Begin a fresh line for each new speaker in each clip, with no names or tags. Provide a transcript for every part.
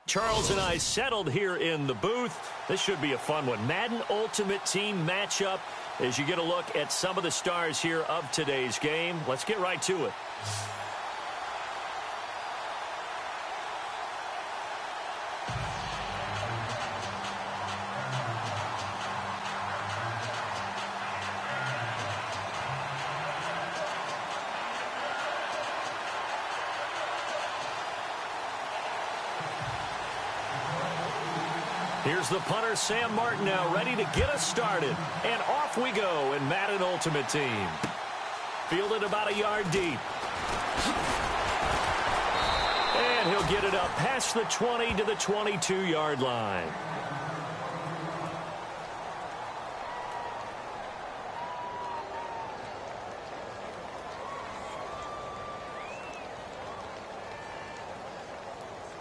Charles and I settled here in the booth. This should be a fun one. Madden Ultimate Team matchup as you get a look at some of the stars here of today's game. Let's get right to it. Here's the punter, Sam Martin, now ready to get us started. And off we go in Madden Ultimate Team. Fielded about a yard deep. And he'll get it up past the 20 to the 22-yard line.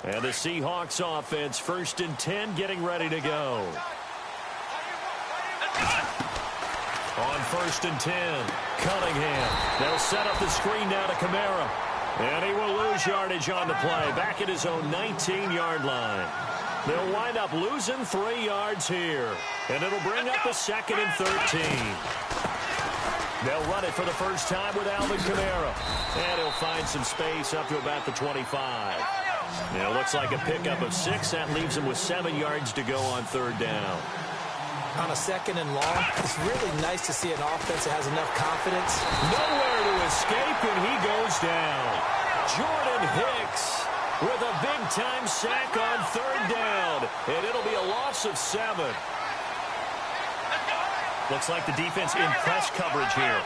And the Seahawks offense, 1st and 10, getting ready to go. On 1st and 10, Cunningham. They'll set up the screen now to Kamara. And he will lose yardage on the play, back at his own 19-yard line. They'll wind up losing 3 yards here. And it'll bring up a 2nd and 13. They'll run it for the first time with Alvin Kamara. And he'll find some space up to about the 25. Now, it looks like a pickup of 6. That leaves him with 7 yards to go on 3rd down.
On a 2nd and long, it's really nice to see an offense that has enough confidence.
Nowhere to escape, and he goes down. Jordan Hicks with a big-time sack on 3rd down, and it'll be a loss of 7. Looks like the defense in press coverage here.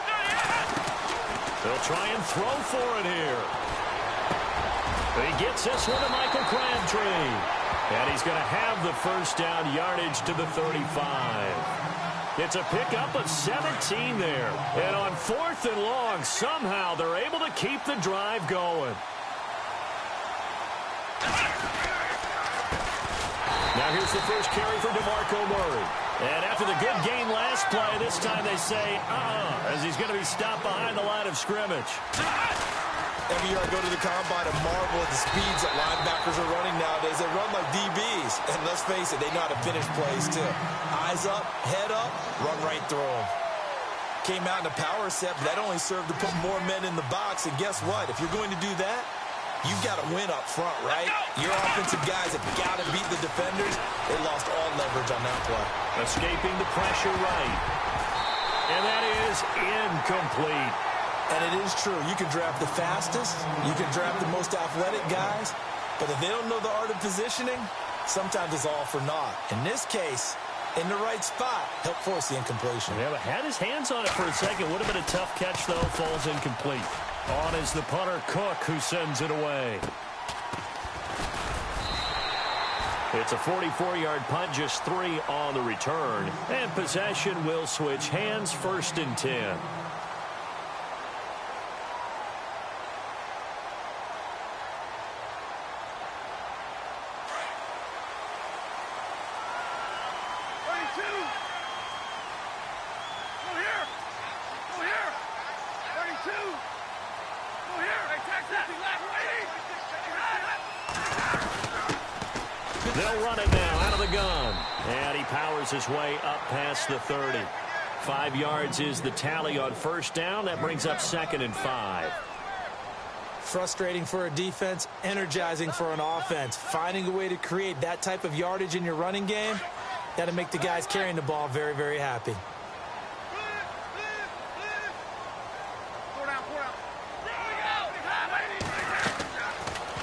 They'll try and throw for it here. He gets this one to Michael Crabtree. And he's going to have the 1st down, yardage to the 35. It's a pickup of 17 there. And on 4th and long, somehow they're able to keep the drive going. Now here's the first carry for DeMarco Murray. And after the good gain last play, this time they say, as he's going to be stopped behind the line of scrimmage.
Every year I go to the combine and marvel at the speeds that linebackers are running nowadays. They run like DBs. And let's face it, they know how to finish plays too. Eyes up, head up, run right through them. Came out in a power set, but that only served to put more men in the box. And guess what? If you're going to do that, you've got to win up front, right? Your offensive guys have got to beat the defenders. They lost all leverage on that play.
Escaping the pressure right. And that is incomplete.
And it is true. You can draft the fastest. You can draft the most athletic guys. But if they don't know the art of positioning, sometimes it's all for naught. In this case, in the right spot, helped force the incompletion.
Yeah, but had his hands on it for a second. Would have been a tough catch, though. Falls incomplete. On is the punter, Cook, who sends it away. It's a 44-yard punt, just 3 on the return. And possession will switch hands, 1st and 10. They'll run it now out of the gun. And he powers his way up past the 30. 5 yards is the tally on 1st down. That brings up 2nd and 5.
Frustrating for a defense, energizing for an offense. Finding a way to create that type of yardage in your running game, that'll make the guys carrying the ball very, very happy.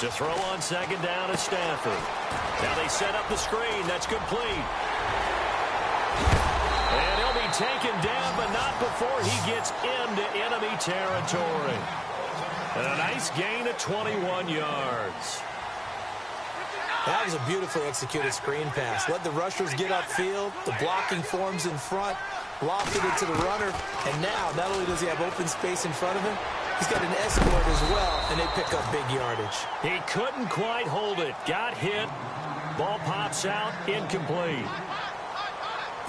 To throw on 2nd down is Stafford. Now they set up the screen. That's complete. And he'll be taken down, but not before he gets into enemy territory. And a nice gain of 21 yards.
That was a beautifully executed screen pass. Let the rushers get upfield. The blocking forms in front. Lofted it to the runner. And now, not only does he have open space in front of him, he's got an escort as well, and they pick up big yardage.
He couldn't quite hold it. Got hit. Ball pops out. Incomplete.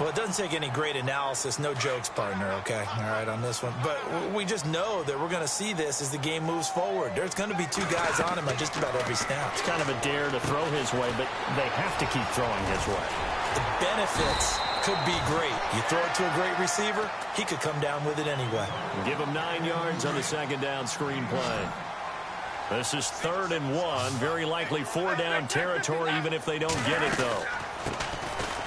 Well, it doesn't take any great analysis. No jokes, partner, okay? All right, on this one. But we just know that we're going to see this as the game moves forward. There's going to be two guys on him on just about every snap.
It's kind of a dare to throw his way, but they have to keep throwing his way.
The benefits could be great. You throw it to a great receiver, he could come down with it anyway.
Give him 9 yards on the second down screen play. This is 3rd and 1. Very likely 4-down territory, even if they don't get it, though.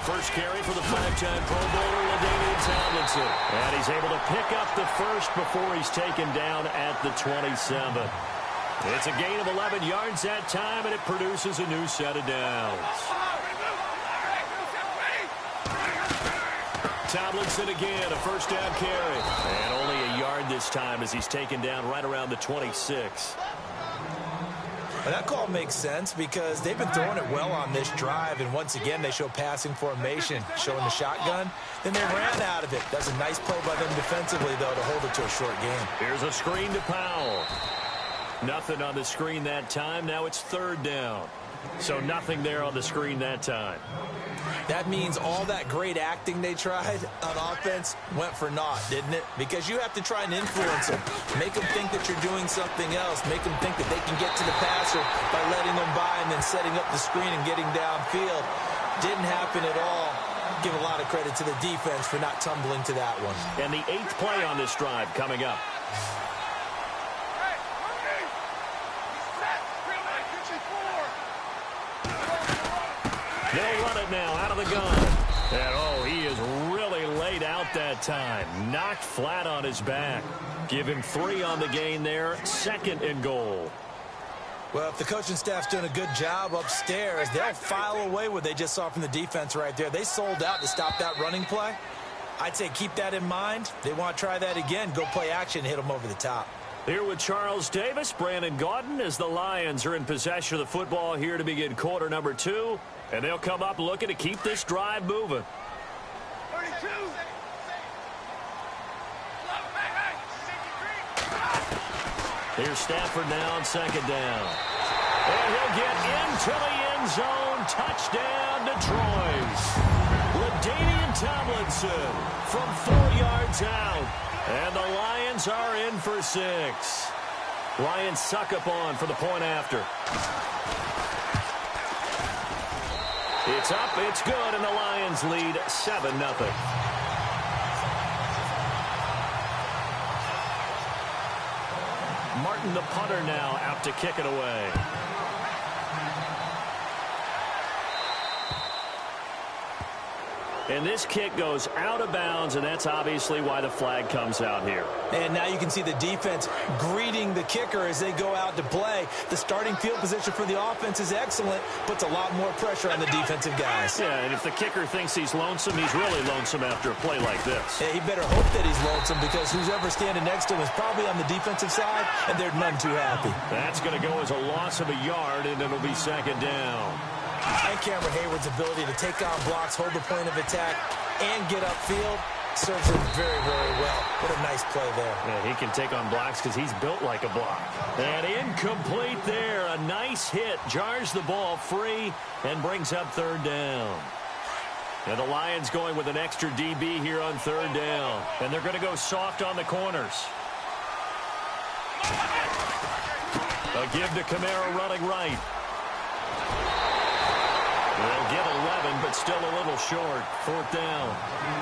First carry for the 5-time Pro Bowler, LaDainian Tomlinson. And he's able to pick up the first before he's taken down at the 27. It's a gain of 11 yards that time, and it produces a new set of downs. Tomlinson again, a first down carry. And only a yard this time as he's taken down right around the 26.
Well, that call makes sense because they've been throwing it well on this drive, and once again they show passing formation, showing the shotgun. Then they ran out of it. That's a nice play by them defensively, though, to hold it to a short game.
Here's a screen to Powell. Nothing on the screen that time. Now it's 3rd down. So nothing there on the screen that time.
That means all that great acting they tried on offense went for naught, didn't it? Because you have to try and influence them. Make them think that you're doing something else. Make them think that they can get to the passer by letting them by and then setting up the screen and getting downfield. Didn't happen at all. Give a lot of credit to the defense for not tumbling to that one.
And the 8th play on this drive coming up. They'll run it now out of the gun. And, oh, he is really laid out that time. Knocked flat on his back. Give him 3 on the gain there. 2nd and goal.
Well, if the coaching staff's doing a good job upstairs, they'll file away what they just saw from the defense right there. They sold out to stop that running play. I'd say keep that in mind. They want to try that again. Go play action, hit them over the top.
Here with Charles Davis, Brandon Gaudin, as the Lions are in possession of the football here to begin quarter number 2. And they'll come up looking to keep this drive moving.
32.
Here's Stafford now on 2nd down. And he'll get into the end zone. Touchdown, Detroit. LaDainian Tomlinson from 4 yards out. And the Lions are in for 6. Lions suck up on for the point after. It's up, it's good, and the Lions lead 7-0. Martin, the punter, now out to kick it away. And this kick goes out of bounds, and that's obviously why the flag comes out here.
And now you can see the defense greeting the kicker as they go out to play. The starting field position for the offense is excellent, puts a lot more pressure on the defensive guys.
Yeah, and if the kicker thinks he's lonesome, he's really lonesome after a play like this.
Yeah, he better hope that he's lonesome because who's ever standing next to him is probably on the defensive side, and they're none too happy.
That's going to go as a loss of a yard, and it'll be 2nd down.
And Cameron Hayward's ability to take on blocks, hold the point of attack, and get upfield serves him very, very well. What a nice play there.
Yeah, he can take on blocks because he's built like a block. And incomplete there. A nice hit. Jars the ball free and brings up 3rd down. And the Lions going with an extra DB here on 3rd down. And they're going to go soft on the corners. A give to Kamara running right. They'll get 11, but still a little short. 4th down.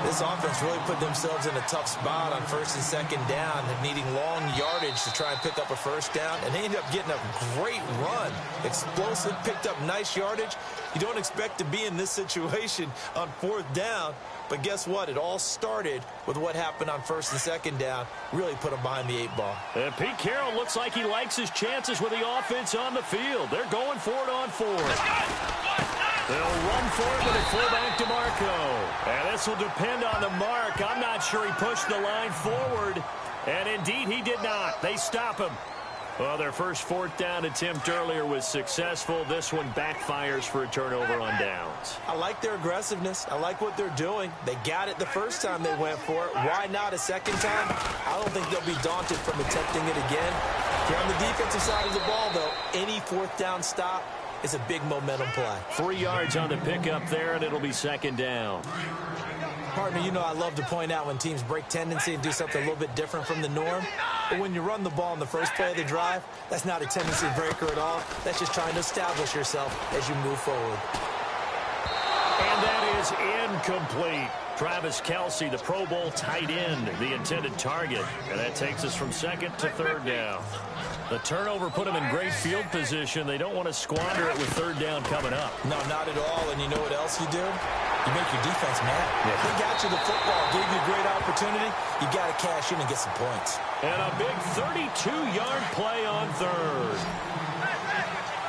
This offense really put themselves in a tough spot on 1st and 2nd down, needing long yardage to try and pick up a 1st down, and they ended up getting a great run. Explosive, picked up nice yardage. You don't expect to be in this situation on 4th down, but guess what? It all started with what happened on 1st and 2nd down. Really put them behind the 8 ball.
And Pete Carroll looks like he likes his chances with the offense on the field. They're going for it on 4th. They'll run for it with a fullback DeMarco. And this will depend on the mark. I'm not sure he pushed the line forward. And indeed, he did not. They stop him. Well, their first 4th down attempt earlier was successful. This one backfires for a turnover on downs.
I like their aggressiveness. I like what they're doing. They got it the first time they went for it. Why not a second time? I don't think they'll be daunted from attempting it again. If you're on the defensive side of the ball, though, any 4th down stop is a big momentum play.
3 yards on the pickup there, and it'll be 2nd down.
Partner, you know I love to point out when teams break tendency and do something a little bit different from the norm. But when you run the ball in the first play of the drive, that's not a tendency breaker at all. That's just trying to establish yourself as you move forward.
And that is incomplete. Travis Kelce, the Pro Bowl tight end, the intended target. And that takes us from second to third down. The turnover put them in great field position. They don't want to squander it with third down coming up.
No, not at all. And you know what else you do? You make your defense mad. Yeah. They got you the football, gave you a great opportunity. You got to cash in and get some points.
And a big 32-yard play on third.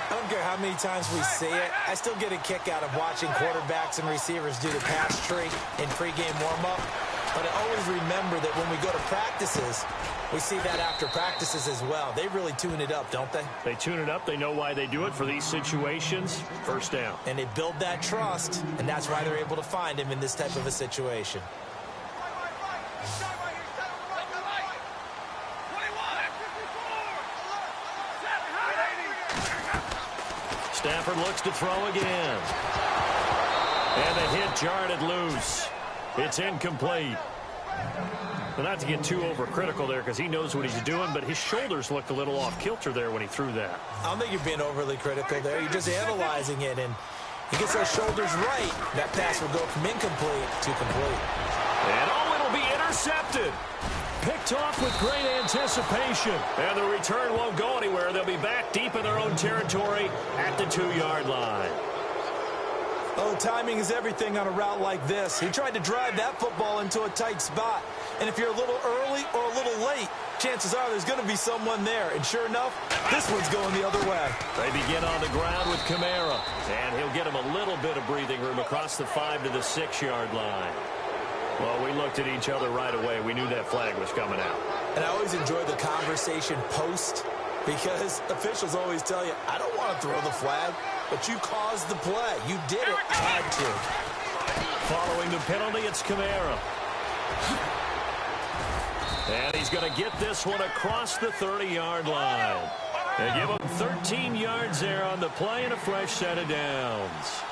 I don't care how many times we see it. I still get a kick out of watching quarterbacks and receivers do the pass tree in pregame warm-up. But I always remember that when we go to practices, we see that after practices as well. They really tune it up, don't they?
They tune it up. They know why they do it for these situations. First down.
And they build that trust, and that's why they're able to find him in this type of a situation.
Stafford looks to throw again. And the hit jarred loose. It's incomplete. Well, not to get too overcritical there because he knows what he's doing, but his shoulders looked a little off kilter there when he threw that.
I don't think you're being overly critical there. You're just analyzing it, and he gets those shoulders right. That pass will go from incomplete to complete.
And it'll be intercepted. Picked off with great anticipation. And the return won't go anywhere. They'll be back deep in their own territory at the 2-yard line.
Oh, timing is everything on a route like this. He tried to drive that football into a tight spot. And if you're a little early or a little late, chances are there's going to be someone there. And sure enough, this one's going the other way.
They begin on the ground with Kamara. And he'll get him a little bit of breathing room across the 5 to the 6-yard line. Well, we looked at each other right away. We knew that flag was coming out.
And I always enjoy the conversation post because officials always tell you, I don't want to throw the flag, but you caused the play. You did it. Had to.
Following the penalty, it's Kamara. And he's going to get this one across the 30-yard line. They give him 13 yards there on the play and a fresh set of downs.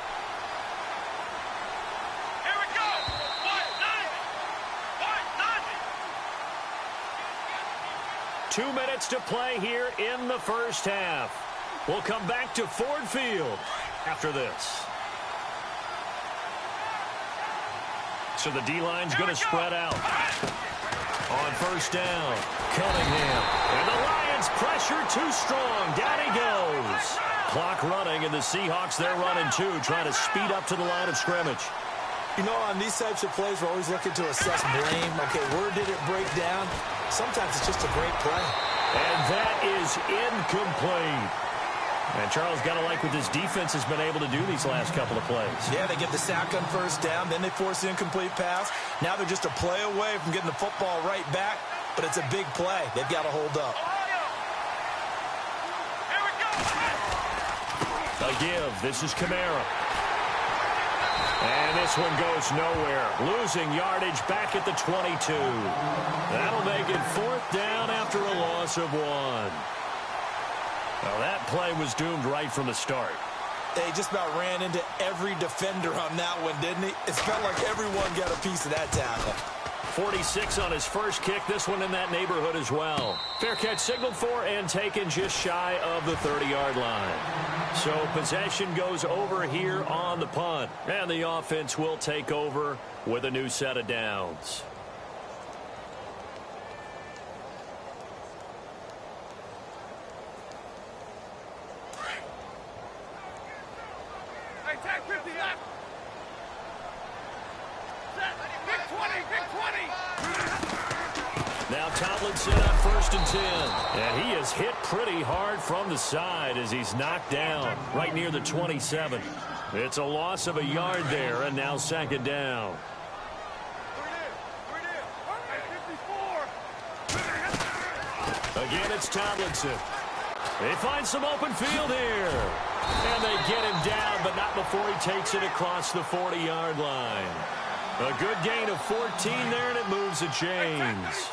2 minutes to play here in the first half. We'll come back to Ford Field after this. So the D-line's going to spread out. On first down, Cunningham. And the Lions pressure too strong. Down he goes. Clock running, and the Seahawks, they're running too, trying to speed up to the line of scrimmage.
You know, on these types of plays, we're always looking to assess blame. Okay, where did it break down? Sometimes it's just a great play.
And that is incomplete. And Charles, got to like what this defense has been able to do these last couple of plays.
Yeah, they get the sack on first down, then they force the incomplete pass. Now they're just a play away from getting the football right back, but it's a big play. They've got to hold up.
A give. This is Kamara. And this one goes nowhere. Losing yardage back at the 22. That'll make it fourth down after a loss of 1. Now that play was doomed right from the start.
They just about ran into every defender on that one, didn't he? It felt like everyone got a piece of that tackle.
46 on his first kick. This one in that neighborhood as well. Fair catch signaled for and taken just shy of the 30-yard line. So possession goes over here on the punt. And the offense will take over with a new set of downs. Now Tomlinson on 1st and 10. And he is hit pretty hard from the side as he's knocked down right near the 27. It's a loss of a yard there, and now 2nd down. Again, it's Tomlinson. They find some open field here. And they get him down, but not before he takes it across the 40-yard line. A good gain of 14 there, and it moves the chains.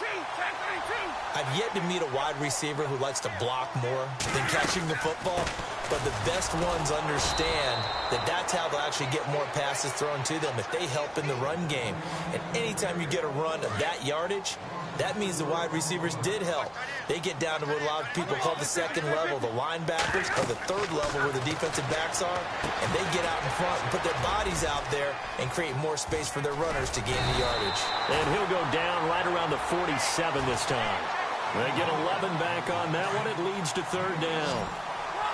I've yet to meet a wide receiver who likes to block more than catching the football. but the best ones understand that that's how they'll actually get more passes thrown to them if they help in the run game. And anytime you get a run of that yardage, that means the wide receivers did help. They get down to what a lot of people call the second level, the linebackers, or the third level where the defensive backs are, and they get out in front and put their bodies out there and create more space for their runners to gain the yardage.
And he'll go down right around the 47 this time. They get 11 back on that one. It leads to third down.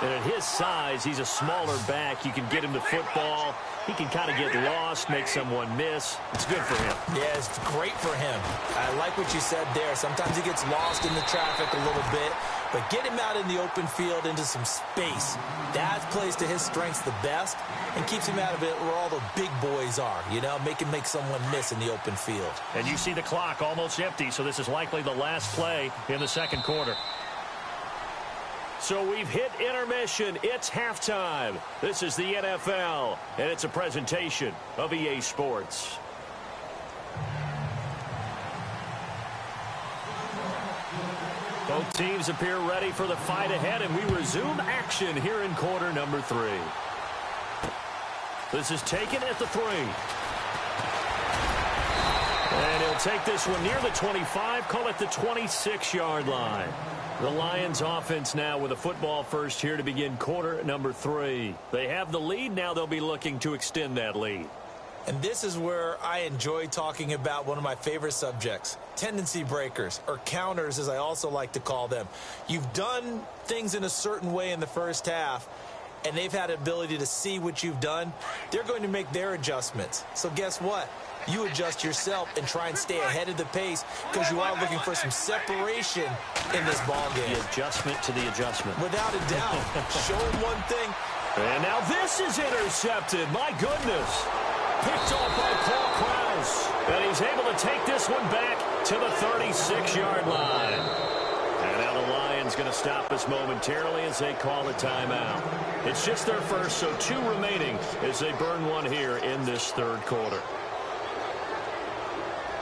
And at his size, he's a smaller back. You can get him to football. He can kind of get lost, make someone miss. It's good for him.
Yeah, it's great for him. I like what you said there. Sometimes he gets lost in the traffic a little bit, but get him out in the open field into some space. That plays to his strengths the best and keeps him out of it where all the big boys are, you know, make him make someone miss in the open field.
And you see the clock almost empty, so this is likely the last play in the second quarter. So we've hit intermission. It's halftime. This is the NFL, and it's a presentation of EA Sports. Both teams appear ready for the fight ahead, and we resume action here in quarter number 3. This is taken at the 3. And he'll take this one near the 25, call it the 26-yard line. The Lions offense now with a football first here to begin quarter number 3. They have the lead. Now they'll be looking to extend that lead.
And this is where I enjoy talking about one of my favorite subjects, tendency breakers, or counters as I also like to call them. You've done things in a certain way in the first half, and they've had the ability to see what you've done. They're going to make their adjustments. So guess what? You adjust yourself and try and stay ahead of the pace because you are looking for some separation in this ball game.
The adjustment to the adjustment.
Without a doubt. Show him one thing.
And now this is intercepted. My goodness. Picked off by Paul Krause. And he's able to take this one back to the 36-yard line. And now the Lions going to stop us momentarily as they call a timeout. It's just their first, so 2 remaining as they burn one here in this third quarter.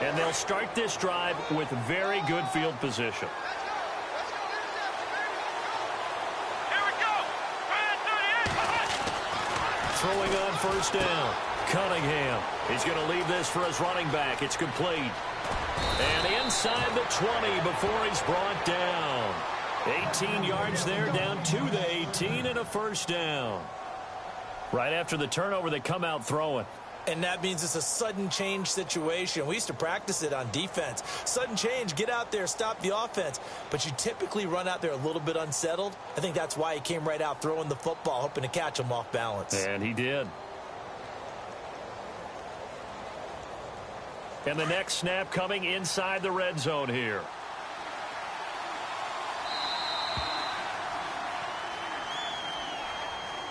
And they'll start this drive with very good field position.
Here we go.
Throwing on first down. Cunningham. He's going to leave this for his running back. It's complete. And inside the 20 before he's brought down. 18 yards there, down to the 18 and a first down. Right after the turnover, they come out throwing.
And that means it's a sudden change situation. We used to practice it on defense. Sudden change, get out there, stop the offense. But you typically run out there a little bit unsettled. I think that's why he came right out throwing the football, hoping to catch him off balance.
And he did. And the next snap coming inside the red zone here.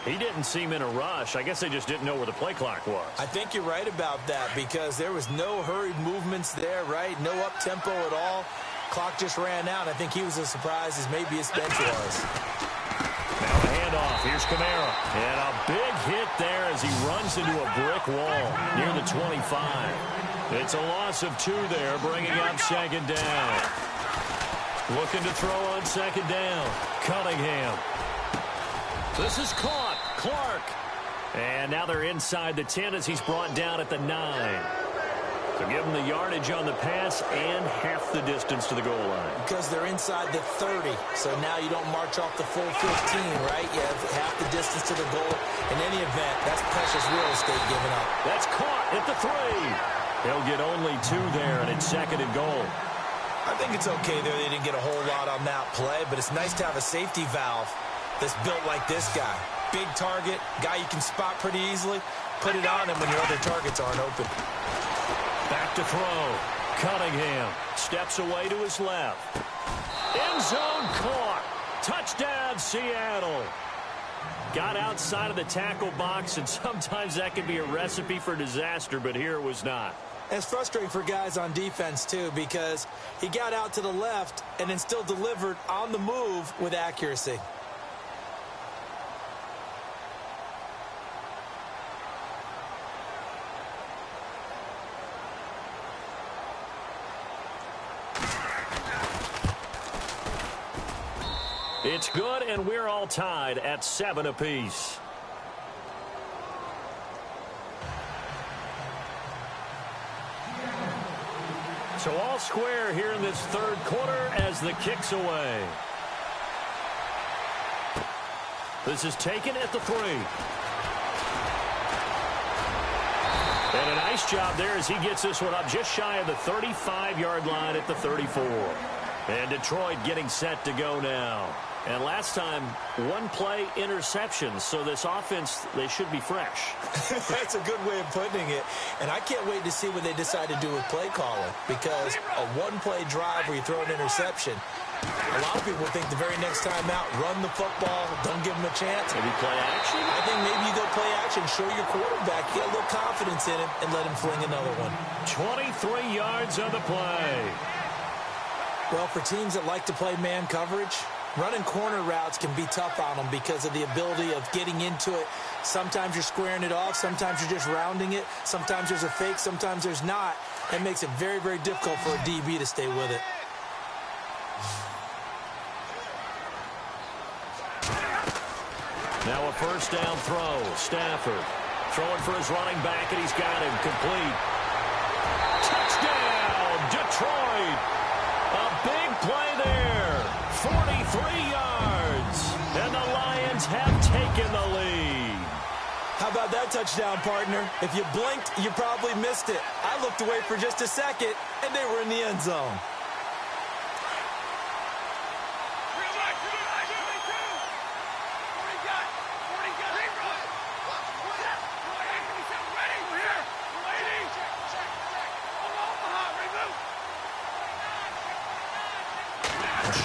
He didn't seem in a rush. I guess they just didn't know where the play clock was.
I think you're right about that because there was no hurried movements there, right? No up-tempo at all. Clock just ran out. I think he was as surprised as maybe his bench was.
Now a handoff. Here's Kamara. And a big hit there as he runs into a brick wall near the 25. It's a loss of 2 there, bringing up second down. Looking to throw on second down. Cunningham. This is caught. Clark. And now they're inside the 10 as he's brought down at the 9. So give him the yardage on the pass and half the distance to the goal line.
Because they're inside the 30. So now you don't march off the full 15, right? You have half the distance to the goal. In any event, that's precious real estate given up.
That's caught at the 3. He'll get only 2 there, and it's second and goal.
I think it's okay there. They didn't get a whole lot on that play, but it's nice to have a safety valve that's built like this guy. Big target, guy you can spot pretty easily. Put it on him when your other targets aren't open.
Back to throw. Cunningham steps away to his left. End zone caught. Touchdown, Seattle. Got outside of the tackle box, and sometimes that can be a recipe for disaster, but here it was not.
It's frustrating for guys on defense, too, because he got out to the left and then still delivered on the move with accuracy.
It's good, and we're all tied at 7 apiece. So all square here in this third quarter as the kick's away. This is taken at the 3. And a nice job there as he gets this one up just shy of the 35-yard line at the 34. And Detroit getting set to go now. And last time, one-play interception. So this offense, they should be fresh.
That's a good way of putting it. And I can't wait to see what they decide to do with play calling. Because a one-play drive where you throw an interception, a lot of people think the very next time out, run the football, don't give them a chance.
Maybe play action?
I think maybe you go play action, show your quarterback, get a little confidence in him, and let him fling another one.
23 yards on the play.
Well, for teams that like to play man coverage, running corner routes can be tough on them because of the ability of getting into it. Sometimes you're squaring it off. Sometimes you're just rounding it. Sometimes there's a fake. Sometimes there's not. That makes it very, very difficult for a DB to stay with it.
Now a first down throw. Stafford throwing for his running back, and he's got him complete. Touchdown, Detroit. A big play there. 43 yards. And the Lions have taken the lead.
How about that touchdown, partner? If you blinked, you probably missed it. I looked away for just a second, and they were in the end zone.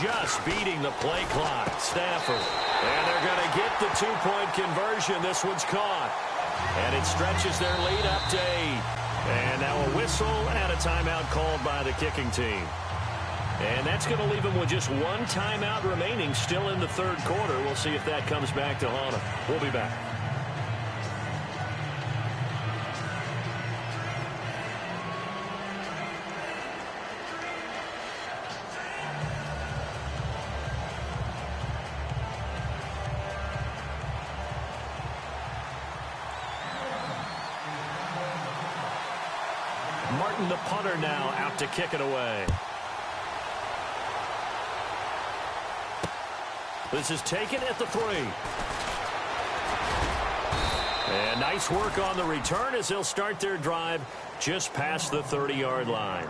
Just beating the play clock. Stafford. And they're going to get the two-point conversion. This one's caught. And it stretches their lead up to 8. And now a whistle and a timeout called by the kicking team. And that's going to leave them with just one timeout remaining still in the third quarter. We'll see if that comes back to haunt them. We'll be back. Martin, the punter, now out to kick it away. This is taken at the 3. And nice work on the return as they'll start their drive just past the 30-yard line.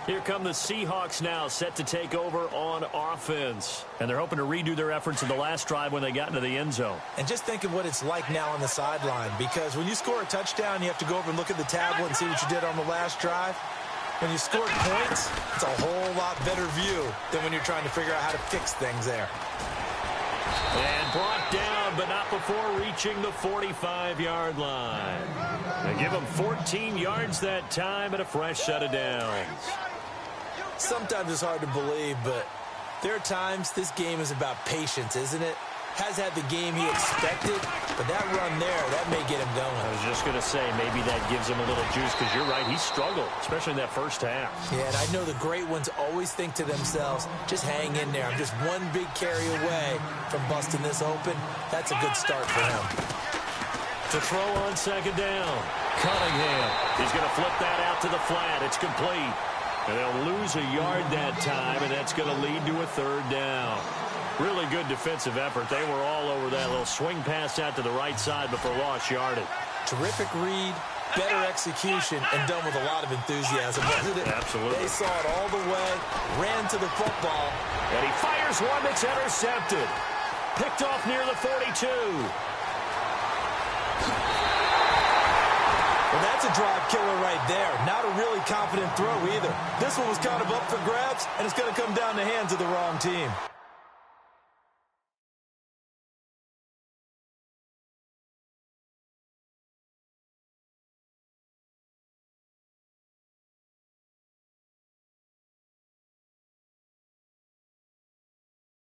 Here come the Seahawks now, set to take over on offense. And they're hoping to redo their efforts in the last drive when they got into the end zone.
And just think of what it's like now on the sideline, because when you score a touchdown, you have to go over and look at the tablet and see what you did on the last drive. When you scored points, it's a whole lot better view than when you're trying to figure out how to fix things there.
And brought down, but not before reaching the 45-yard line. They give them 14 yards that time and a fresh set of downs.
Sometimes it's hard to believe, but there are times this game is about patience, isn't it? Has had the game he expected, but that run there, that may get him going.
I was just going to say, maybe that gives him a little juice, because you're right, he struggled, especially in that first half.
Yeah, and I know the great ones always think to themselves, just hang in there. I'm just one big carry away from busting this open. That's a good start for him.
To throw on second down, Cunningham. He's going to flip that out to the flat. It's complete. And they'll lose a yard that time, and that's going to lead to a third down. Really good defensive effort. They were all over that little swing pass out to the right side before lost yardage.
Terrific read, better execution, and done with a lot of enthusiasm, wasn't it?
Absolutely.
They saw it all the way, ran to the football.
And he fires one that's intercepted. Picked off near the 42.
Well, that's a drive killer right there. Not a really confident throw either. This one was kind of up for grabs, and it's going to come down the hands of the wrong team.